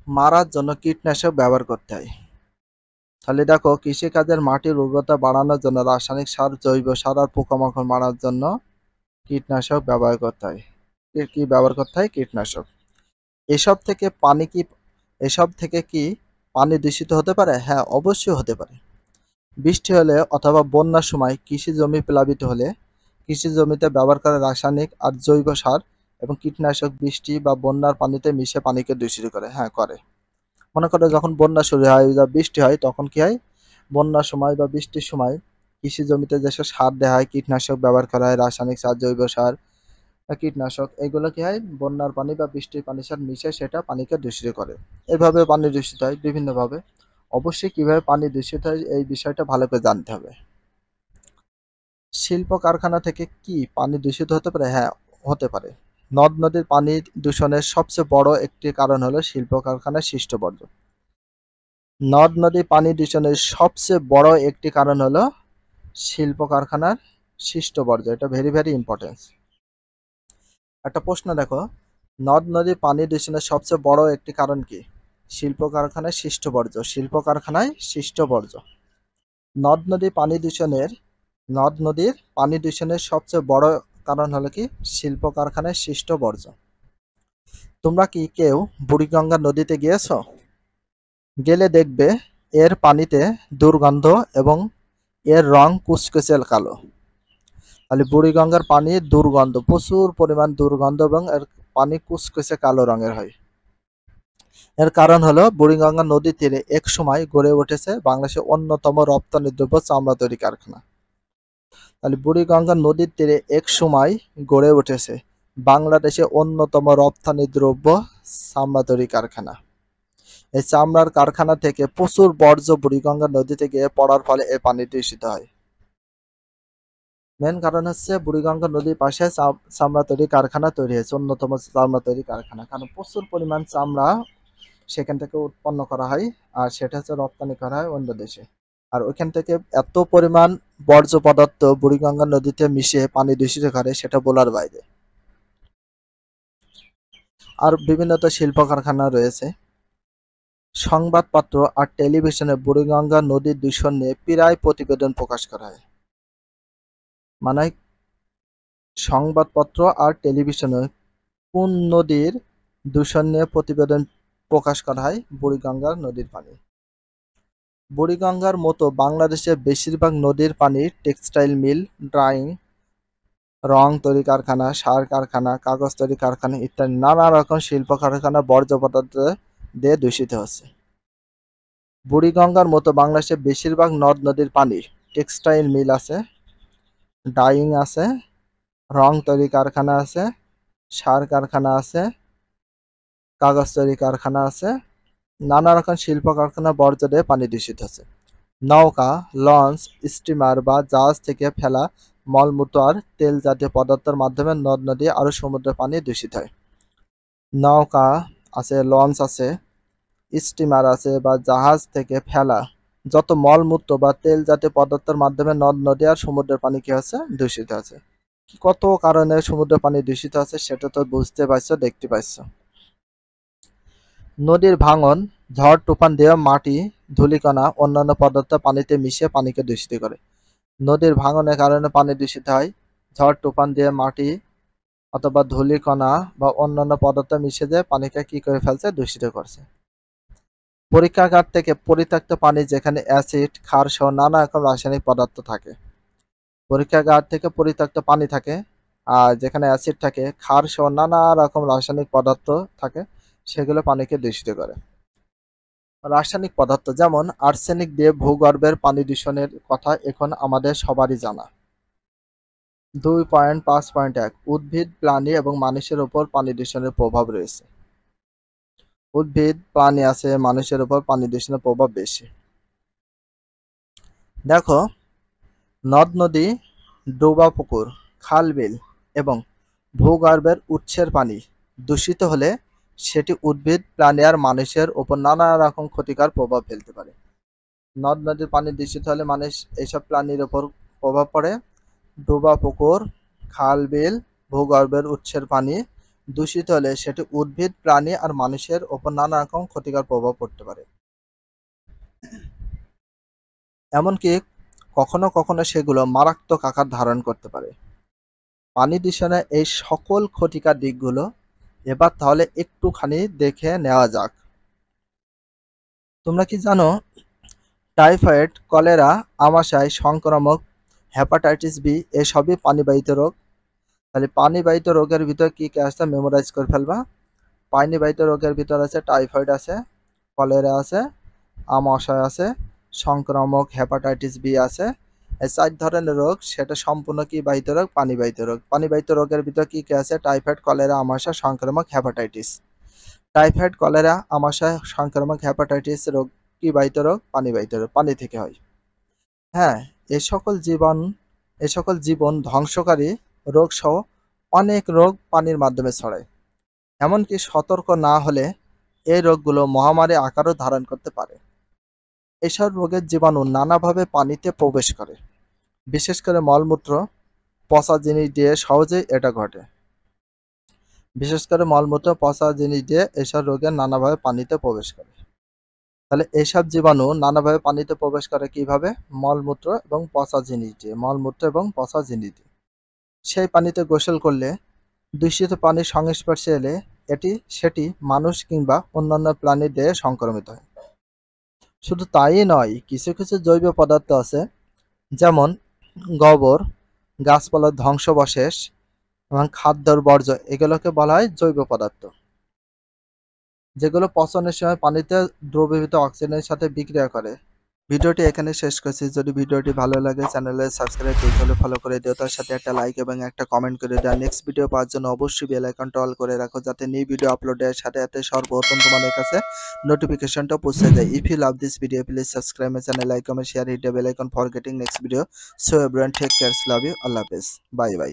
মারার জন্য কীটনাশক ব্যবহার করতে হয়। তাহলে দেখো, কৃষিকাজের মাটির উর্বরতা বাড়ানোর জন্য রাসায়নিক সার, জৈব সার আর পোকামাকড় মারার জন্য কীটনাশক ব্যবহার করতে হয়। কি ব্যবহার করতে হয়? কীটনাশক। এসব থেকে পানি কি এসব থেকে কি পানি দূষিত হতে পারে? হ্যাঁ, অবশ্যই হতে পারে। বৃষ্টি হলে অথবা বন্যার সময় কৃষি জমি প্লাবিত হলে কৃষি জমিতে ব্যবহার করা রাসায়নিক আর জৈব সার এবং কীটনাশক বৃষ্টি বা বন্যার পানিতে মিশে পানিকে দূষিত করে। হ্যাঁ, করে। মনে করো যখন বন্যা শুরু হয় বা বৃষ্টি হয়, তখন কি হয়? বন্যার সময় বা বৃষ্টির সময় কৃষি জমিতে যেসব সার দেওয়া হয়, কীটনাশক ব্যবহার করা হয়, রাসায়নিক সার, জৈব সার, কীটনাশক, এগুলো কি হয়? বন্যার পানি বা বৃষ্টির পানির সাথে মিশে সেটা পানিকে দূষিত করে। এভাবে পানি দূষিত হয় বিভিন্নভাবে। অবশ্যই কিভাবে পানি দূষিত হয় এই বিষয়টা ভালো করে জানতে হবে। শিল্প কারখানা থেকে কি পানি দূষিত হতে পারে? হ্যাঁ, হতে পারে। নদ নদীর পানি দূষণের সবচেয়ে বড় একটি কারণ হলো শিল্প কারখানার সৃষ্ট বর্জ্য। নদ নদী পানি দূষণের সবচেয়ে বড় একটি কারণ হলো শিল্প কারখানার সৃষ্ট বর্জ্য। এটা ভেরি ভেরি ইম্পর্টেন্ট। একটা প্রশ্ন দেখো, নদ নদী পানি দূষণের সবচেয়ে বড় একটি কারণ কি? শিল্প কারখানায় সৃষ্ট বর্জ্য। শিল্প কারখানায় সৃষ্ট বর্জ্য। নদ নদী পানি দূষণের নদ নদীর পানি দূষণের সবচেয়ে বড় কারণ হলো কি? শিল্প কারখানায় সৃষ্ট বর্জ্য। তোমরা কি কেউ বুড়িগঙ্গা নদীতে গিয়েছো? গেলে দেখবে এর পানিতে দুর্গন্ধ এবং এর রং কুচকুচে কালো। তাহলে বুড়িগঙ্গার পানি দুর্গন্ধ, প্রচুর পরিমাণ দুর্গন্ধ, এবং এর পানি কুচকুচে কালো রঙের হয়। এর কারণ হলো বুড়িগঙ্গা নদীর তীরে এক সময় গড়ে উঠেছে বাংলাদেশের অন্যতম রপ্তানি দ্রব্য চামড়া তৈরি কারখানা। তাহলে বুড়িগঙ্গা নদীর তীরে এক সময় গড়ে উঠেছে বাংলাদেশের অন্যতম রপ্তানি দ্রব্য চামড়া তৈরি কারখানা। এই চামড়ার কারখানা থেকে প্রচুর বর্জ্য বুড়িগঙ্গা নদীতে গিয়ে পড়ার ফলে এই পানি দূষিত হয়। মেন কারণ হচ্ছে বুড়িগঙ্গা নদীর পাশে চামড়া তৈরি কারখানা তৈরি হয়েছে, অন্যতম চামড়া তৈরি কারখানা। কারণ প্রচুর পরিমাণ চামড়া সেখান থেকে উৎপন্ন করা হয়, আর সেটা হচ্ছে রপ্তানি করা হয় অন্য দেশে। আর ওইখান থেকে এত পরিমাণ বর্জ্য পদার্থ বুড়িগঙ্গা নদীতে মিশে পানি দূষিত করে, সেটা বলার বাইরে। আর বিভিন্ন তো শিল্প কারখানা রয়েছে। সংবাদপত্র আর টেলিভিশনে বুড়িগঙ্গা নদীর দূষণ নিয়ে প্রায় প্রতিবেদন প্রকাশ করা হয়। মানে সংবাদপত্র আর টেলিভিশনে কোন নদীর দূষণ নিয়ে প্রতিবেদন প্রকাশ করা হয়? বুড়িগঙ্গা নদীর পানি। বুড়িগঙ্গার মতো বাংলাদেশের বেশিরভাগ নদীর পানি টেক্সটাইল মিল, ডাইং, রং তৈরি কারখানা, সার কারখানা, কাগজ তৈরি কারখানা ইত্যাদি নানা রকম শিল্প কারখানার বর্জ্য পদার্থ দিয়ে দূষিত হচ্ছে। বুড়িগঙ্গার মতো বাংলাদেশের বেশিরভাগ নদ নদীর পানি টেক্সটাইল মিল আছে, ডাইং আছে, রং তৈরি কারখানা আছে, সার কারখানা আছে, কাগজ তৈরি কারখানা আছে, নানা রকম শিল্প কারখানা বর্জ্য দিয়ে পানি দূষিত হচ্ছে। নৌকা, লঞ্চ, স্টিমার বা জাহাজ থেকে ফেলা মলমূত্র আর তেল জাতীয় পদার্থের মাধ্যমে নদ নদী আর সমুদ্রের পানি দূষিত হয়। নৌকা আছে, লঞ্চ আছে, স্টিমার আছে বা জাহাজ থেকে ফেলা যত মলমূত্র বা তেল জাতীয় পদার্থের মাধ্যমে নদ নদী আর সমুদ্রের পানি কি আছে? দূষিত আছে। কত কারণে সমুদ্রের পানি দূষিত আছে সেটা তো বুঝতে পারছো, দেখতে পাচ্ছ। নদীর ভাঙন, ঝড় তুফান দিয়ে মাটি, ধূলিকণা, অন্যান্য পদার্থ পানিতে মিশে পানিকে দূষিত করে। নদীর ভাঙনের কারণে পানি দূষিত হয়। ঝড় তুফান দিয়ে মাটি অথবা ধূলিকণা বা অন্যান্য পদার্থ মিশে দিয়ে পানিকে কি করে ফেলছে? দূষিত করছে। পরীক্ষাগার থেকে পরিত্যক্ত পানি যেখানে অ্যাসিড, ক্ষার সহ নানা রকম রাসায়নিক পদার্থ থাকে। পরীক্ষাগার থেকে পরিত্যক্ত পানি থাকে, আর যেখানে অ্যাসিড থাকে, ক্ষার সহ নানা রকম রাসায়নিক পদার্থ থাকে, সেগুলো পানিকে দূষিত করে। রাসায়নিক পদার্থ যেমন আর্সেনিক দিয়ে ভূগর্ভের পানি দূষণের কথা এখন আমাদের সবারই জানা। 2.5.1 উদ্ভিদ, প্রাণী এবং মানুষের উপর পানি দূষণের প্রভাব রয়েছে। উদ্ভিদ, প্রাণী আছে, মানুষের উপর পানি দূষণের প্রভাব বেশি। দেখো, নদ নদী, ডোবা পুকুর, খাল বিল এবং ভূগর্ভের উৎসের পানি দূষিত হলে সেটি উদ্ভিদ, প্রাণী আর মানুষের উপর নানা রকম ক্ষতিকর প্রভাব ফেলতে পারে। নদ নদীর পানি দূষিত হলে মানুষ এইসব প্রাণীর উপর প্রভাব পড়ে। ডোবা পুকুর, খাল বিল, ভূগর্ভের উৎসের পানি দূষিত হলে সেটি উদ্ভিদ, প্রাণী আর মানুষের ওপর নানা রকম ক্ষতিকর প্রভাব পড়তে পারে। এমনকি কখনো কখনো সেগুলো মারাত্মক আকার ধারণ করতে পারে। পানি দূষণের এই সকল ক্ষতিকর দিকগুলো এবার তাহলে একটুখানি দেখে নেওয়া যাক। তোমরা কি জানো টাইফয়েড, কলেরা, আমাশয়, সংক্রামক, হেপাটাইটিস বি এসবই পানিবাহিত রোগ। তাহলে পানিবাহিত রোগের ভিতর কি কি আছে মেমোরাইজ করে ফেলবা। পানিবাহিত রোগের ভিতর আছে টাইফয়েড আছে, কলেরা আছে, আমাশয় আছে, সংক্রামক হেপাটাইটিস বি আছে। এই 4 ধরনের রোগ সেটা সম্পূর্ণ কি বাহিত রোগ, পানিবাহিত রোগ। পানিবাহিত রোগের ভিতর কি কি আছে টাইফয়েড, কলেরা, আমাশয়, সংক্রামক, হেপাটাইটিস। টাইফয়েড, কলেরা, আমাশয়, সংক্রামক, হেপাটাইটিস রোগ কি বাহিত রোগ, পানিবাহিত রোগ, পানি থেকে হয়। হ্যাঁ, এ সকল জীবন ধ্বংসকারী রোগ সহ অনেক রোগ পানির মাধ্যমে ছড়ায়। এমনকি সতর্ক না হলে এই রোগগুলো মহামারী আকারও ধারণ করতে পারে। এসব রোগের জীবাণু নানাভাবে পানিতে প্রবেশ করে, বিশেষ করে মলমূত্র, পচা জিনিস দিয়ে সহজেই এটা ঘটে। বিশেষ করে মলমূত্র, পচা জিনিস দিয়ে এসব রোগের নানাভাবে পানিতে প্রবেশ করে। তাহলে এসব জীবাণু নানাভাবে পানিতে প্রবেশ করে কিভাবে? মলমূত্র এবং পচা জিনিস দিয়ে। মলমূত্র এবং পচা জিনিস দিয়ে। সেই পানিতে গোসল করলে, দূষিত পানির সংস্পর্শে এলে সেটি মানুষ কিংবা অন্যান্য প্রাণীর দেহে সংক্রমিত হয়। শুধু তাই নয়, কিছু কিছু জৈব পদার্থ আছে যেমন গোবর, গাছপালার ধ্বংসাবশেষ এবং খাদ্যর বর্জ্য, এগুলোকে বলা হয় জৈব পদার্থ, যেগুলো পচনের সময় পানিতে দ্রবীভূত অক্সিজেনের সাথে বিক্রিয়া করে। ভিডিওটি এখানে শেষ করছি। যদি ভিডিওটি ভালো লাগে চ্যানেলে সাবস্ক্রাইব করতে হলে ফলো করে দিও, তার সাথে একটা লাইক এবং একটা কমেন্ট করে দাও। নেক্সট ভিডিও পাওয়ার জন্য অবশ্যই বেল আইকনটা অল করে রাখো, যাতে নিউ ভিডিও আপলোডের সাথে সাথে সর্বপ্রথম তোমাদের কাছে নোটিফিকেশনটা পৌঁছে যায়। If you love this video please subscribe my channel, like, comment, share, hit the bell icon for getting next video. So everyone take care, love you, আল্লাহ হাফেজ, বাই বাই।